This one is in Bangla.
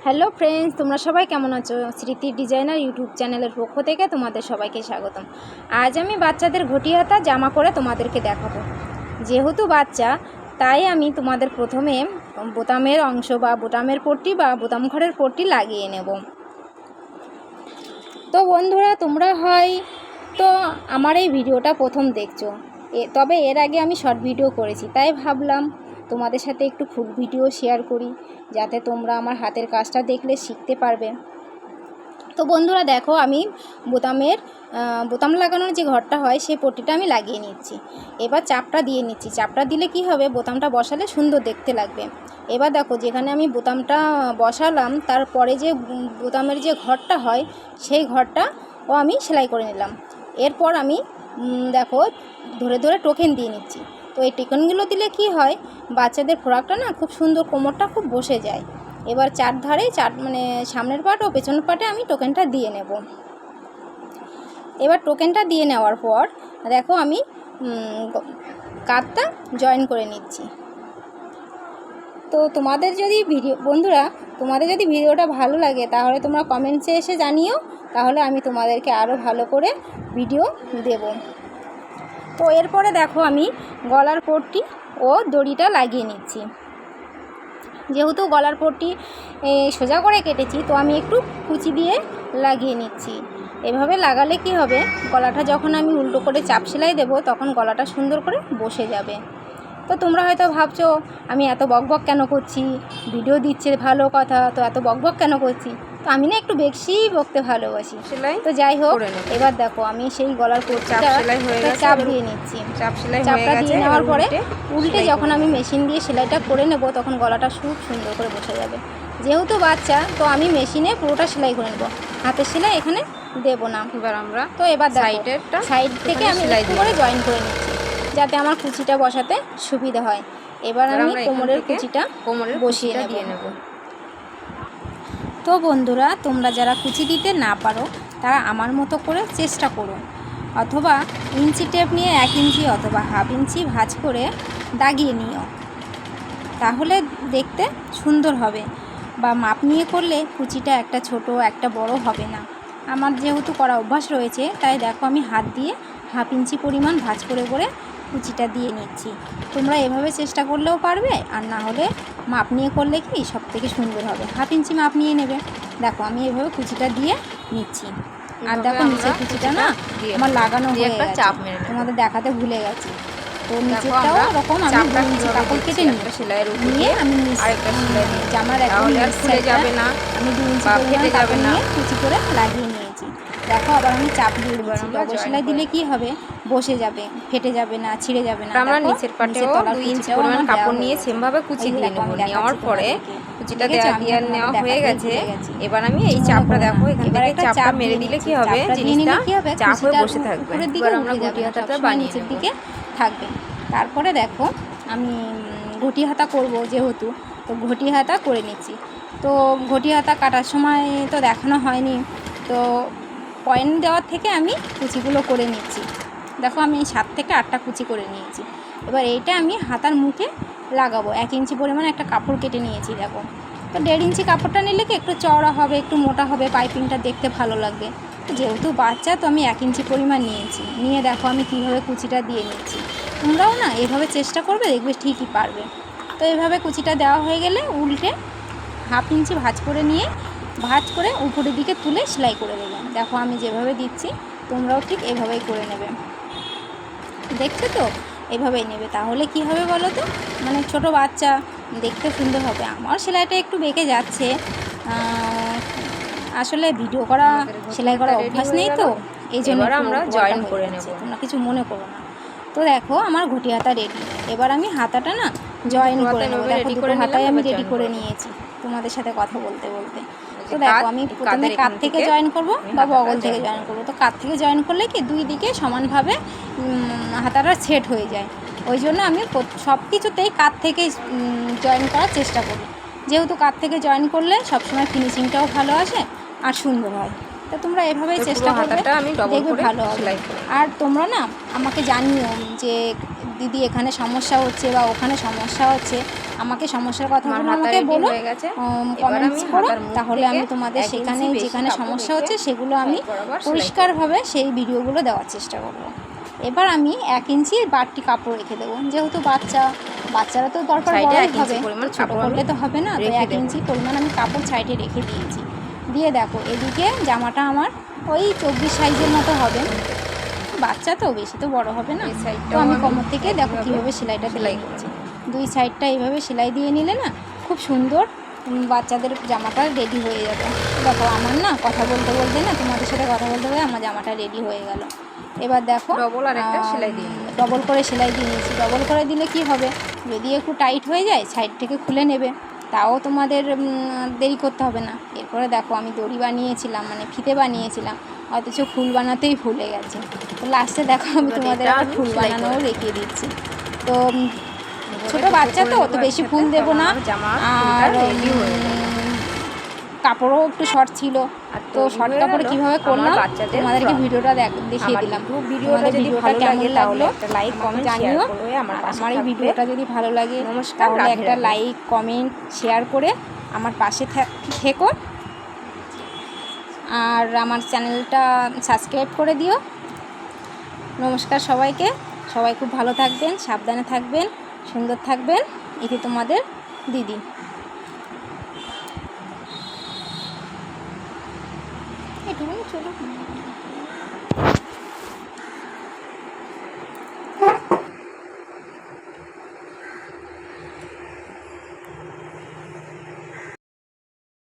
হ্যালো ফ্রেন্ডস, তোমরা সবাই কেমন আছো? স্মৃতি ডিজাইনার ইউটিউব চ্যানেলের পক্ষ থেকে তোমাদের সবাইকে স্বাগতম। আজ আমি বাচ্চাদের ঘটি হাতা জামা করে তোমাদেরকে দেখাবো। যেহেতু বাচ্চা, তাই আমি তোমাদের প্রথমে বোতামের অংশ বা বোতামের পট্টি বা বোতাম ঘরের পট্টি লাগিয়ে নেব। তো বন্ধুরা, তোমরা তো আমার এই ভিডিওটা প্রথম দেখছো, তবে এর আগে আমি শর্ট ভিডিও করেছি, তাই ভাবলাম তোমাদের সাথে একটু ফুল ভিডিও শেয়ার করি, যাতে তোমরা আমার হাতের কাজটা দেখলে শিখতে পারবে। তো বন্ধুরা দেখো, আমি বোতাম লাগানোর যে ঘরটা হয় সেই পট্টিটা আমি লাগিয়ে নিচ্ছি। এবার চাপটা দিয়ে নিচ্ছি। চাপটা দিলে কি হবে, বোতামটা বসালে সুন্দর দেখতে লাগবে। এবার দেখো, যেখানে আমি বোতামটা বসালাম তারপরে যে বোতামের যে ঘরটা হয় সেই ঘরটাও আমি সেলাই করে নিলাম। এরপর আমি দেখো ধরে ধরে টোকেন দিয়ে নিচ্ছি। তো এই টোকেনগুলো দিলে কি হয়, বাচ্চাদের ফ্রকটা না খুব সুন্দর, কোমরটা খুব বসে যায়। এবার চারধারে মানে সামনের পাট ও পেছনের পাটে আমি টোকেনটা দিয়ে নেব। এবার টোকেনটা দিয়ে নেওয়ার পর দেখো আমি কাঁধটা জয়েন করে নিচ্ছি। তো তোমাদের যদি ভিডিওটা ভালো লাগে তাহলে তোমরা কমেন্টসে এসে জানিও, তাহলে আমি তোমাদেরকে আরও ভালো করে ভিডিও দেব। তো এরপরে দেখো আমি গলার পট্টি ও দড়িটা লাগিয়ে নিচ্ছি। যেহেতু গলার পট্টি সোজা করে কেটেছি, তো আমি একটু কুচি দিয়ে লাগিয়ে নিচ্ছি। এভাবে লাগালে কি হবে, গলাটা যখন আমি উল্টো করে চাপ সেলাই দেবো তখন গলাটা সুন্দর করে বসে যাবে। তো তোমরা হয়তো ভাবছো আমি এত বকবক কেন করছি, ভিডিও দিচ্ছে ভালো কথা, তো এত বকবক কেন করছি। তো আমি না একটু বেশি বকতে ভালোবাসি। তো যাই হোক, এবার দেখো আমি সেই গলার পট্টিটা চাপ দিয়ে নিচ্ছি। চাপটা দিয়ে নেওয়ার পরে উল্টে যখন আমি মেশিন দিয়ে সেলাইটা করে নেব তখন গলাটা খুব সুন্দর করে বসে যাবে। যেহেতু বাচ্চা, তো আমি মেশিনে পুরোটা সেলাই করে নেব, হাতের সেলাই এখানে দেবো না। এবার সাইড থেকে আমি একটু করে জয়েন করে নিচ্ছি যাতে আমার কুচিটা বসাতে সুবিধা হয়। এবার আমি কোমরের কুচিটা বসিয়ে নেব। তো বন্ধুরা, তোমরা যারা কুচি দিতে না পারো তারা আমার মতো করে চেষ্টা করো, অথবা ইঞ্চি টেপ নিয়ে 1 ইঞ্চি অথবা হাফ ইঞ্চি ভাঁজ করে দাগিয়ে নিও, তাহলে দেখতে সুন্দর হবে। বা মাপ নিয়ে করলে কুচিটা একটা ছোট একটা বড় হবে না। আমার যেহেতু করা অভ্যাস রয়েছে, তাই দেখো আমি হাত দিয়ে হাফ ইঞ্চি পরিমাণ ভাঁজ করে করে কুচিটা দিয়ে নিচ্ছি। তোমরা এভাবে চেষ্টা করলেও পারবে, আর না হলে মাপ নিয়ে করলে কি সব থেকে সুন্দর হবে। হাফ ইঞ্চি মাপ নিয়ে নেবে। দেখো আমি এভাবে কুচিটা দিয়ে নিচ্ছি। আর দেখো নিচের কুচিটা না আমার লাগানো হয়ে গেছে, তোমাদের দেখাতে ভুলে গেছি। তো নিচেরটাও এরকম আমি 2 ইঞ্চি কাপড় কেটে নিয়ে আমি জামার একদম খুলে যাবে না, আমি 2 ইঞ্চি পরিমাণ কাপড় নিয়ে কুচি করে লাগিয়ে নিয়েছি। দেখো আবার আমি চাপ দিয়ে দিচ্ছি। ডবল সেলাই দিলে কি হবে, বসে যাবে, ফেটে যাবে না, ছিঁড়ে যাবে না। আমরা নিচের পাটেও 2 ইঞ্চি পরিমাণ কাপড় নিয়ে সেমভাবে কুচি দিয়ে নেব। নেওয়ার পরে কুচিটা নেওয়া হয়ে গেছে। এবার আমি এই চাপটা দেখো, এখান থেকে চাপটা মেরে দিলে কি হবে, জিনিসটা চাপ হয়ে বসে থাকবে। এবার আমরা ঘটি হাতাটা বানিয়ে নিচের দিকে থাকবে। তারপরে দেখো আমি ঘটি হাতা করব যেহেতু, তো ঘটি হাতা করে নিচ্ছি। তো ঘটি হাতা কাটার সময় তো দেখানো হয়নি, তো পয়েন্ট দেওয়ার থেকে আমি কুচিগুলো করে নিচ্ছি। দেখো আমি 7 থেকে 8টা কুচি করে নিয়েছি। এবার এইটা আমি হাতার মুখে লাগাবো। 1 ইঞ্চি পরিমাণ একটা কাপড় কেটে নিয়েছি। দেখো, তো 1.5 ইঞ্চি কাপড়টা নিলে কি একটু চওড়া হবে, একটু মোটা হবে, পাইপিংটা দেখতে ভালো লাগবে। তো যেহেতু বাচ্চা, তো আমি 1 ইঞ্চি পরিমাণ নিয়ে দেখো আমি কীভাবে কুচিটা দিয়ে নিচ্ছি। তোমরাও না এভাবে চেষ্টা করবে, দেখবে ঠিকই পারবে। তো এভাবে কুচিটা দেওয়া হয়ে গেলে উল্টে হাফ ইঞ্চি ভাঁজ করে উপরের দিকে তুলে সেলাই করে দেবেন। দেখো আমি যেভাবে দিচ্ছি তোমরাও ঠিক এভাবেই করে নেবে। দেখছো তো, এভাবেই নেবে, তাহলে কি হবে বলো তো, মানে ছোট বাচ্চা দেখতে সুন্দর হবে। আমার সেলাইটা একটু বেঁকে যাচ্ছে, আসলে ভিডিও করা সেলাই করা অভ্যাস নেই, তো এই জন্য আমরা জয়েন করে নেব। তোমরা কিছু মনে করো না। তো দেখো আমার ঘটি হাতা রেডি। এবার আমি হাতাটা না জয়েন করে নেব। দেখো দুটো হাতায় আমি রেডি করে নিয়েছি তোমাদের সাথে কথা বলতে বলতে। তো দেখো আমি প্রথমে কাঁধ থেকে জয়েন করব বা বগল থেকে জয়েন করব। তো কাঁধ থেকে জয়েন করলে কি 2 দিকে সমানভাবে হাতাটা সেট হয়ে যায়। ওই জন্য আমি সব কিছুতেই কাঁধ থেকে জয়েন করার চেষ্টা করি। যেহেতু কাঁধ থেকে জয়েন করলে সবসময় ফিনিশিংটাও ভালো আসে আর সুন্দর হয়। তো তোমরা এভাবেই চেষ্টা করবে, দেখবে ভালো হবে। আর তোমরা না আমাকে জানিও যে দিদি এখানে সমস্যা হচ্ছে বা ওখানে সমস্যা হচ্ছে, আমাকে সমস্যার কথাগুলো আমাকে বলো, কমেন্টস করো, তাহলে আমি তোমাদের সেখানে যেখানে সমস্যা হচ্ছে সেগুলো আমি পরিষ্কারভাবে সেই ভিডিওগুলো দেওয়ার চেষ্টা করব। এবার আমি 1 ইঞ্চি বাড়তি কাপড় রেখে দেবো, যেহেতু বাচ্চারা তো দরকার বড়ই হবে, ছোটো করলে তো হবে না, তো 1 ইঞ্চি পরিমাণ আমি কাপড় সাইডে রেখে দিয়েছি। দিয়ে দেখো এদিকে জামাটা আমার ওই 24 সাইজের মতো হবে, বাচ্চা তো বেশি তো বড় হবে না, তো আমি কোমর থেকে দেখো কীভাবে সেলাইটা সেলাই করছি। 2 সাইডটা এইভাবে সেলাই দিয়ে নিলে না খুব সুন্দর বাচ্চাদের জামাটা রেডি হয়ে যাবে। দেখো আমার না কথা বলতে বলতে না তোমাদের সাথে কথা বলতে বলতে আমার জামাটা রেডি হয়ে গেল। এবার দেখো ডবল করে সেলাই দিয়ে নিয়েছি। ডবল করে দিলে কি হবে, যদি একটু টাইট হয়ে যায় সাইড থেকে খুলে নেবে, তাও তোমাদের দেরি করতে হবে না। এরপরে দেখো আমি দড়ি বানিয়েছিলাম, মানে ফিতে বানিয়েছিলাম, অথচ ফুল বানাতেই ভুলে গেছে। তো লাস্টে দেখো আমি তোমাদের আবার ফুল বানানোও রেখে দিচ্ছি। তো ছোটো বাচ্চা তো অত বেশি ফুল দেবো না, আর কাপড়ও একটু শর্ট ছিল, তো শর্ট কাপড়ে কীভাবে করলাম তোমাদেরকে ভিডিওটা দেখিয়ে দিলাম। ভিডিওটা কেমন লাগলো লাইক কমেন্ট জানিও। আমার এই ভিডিওটা যদি ভালো লাগে তাহলে একটা লাইক কমেন্ট শেয়ার করে আমার পাশে থেকো, আর আমার চ্যানেলটা সাবস্ক্রাইব করে দিও। নমস্কার সবাইকে, সবাই খুব ভালো থাকবেন, সাবধানে থাকবেন, সুন্দর থাকবেন। এটি তোমাদের দিদি। এটুকুনি ছোটো।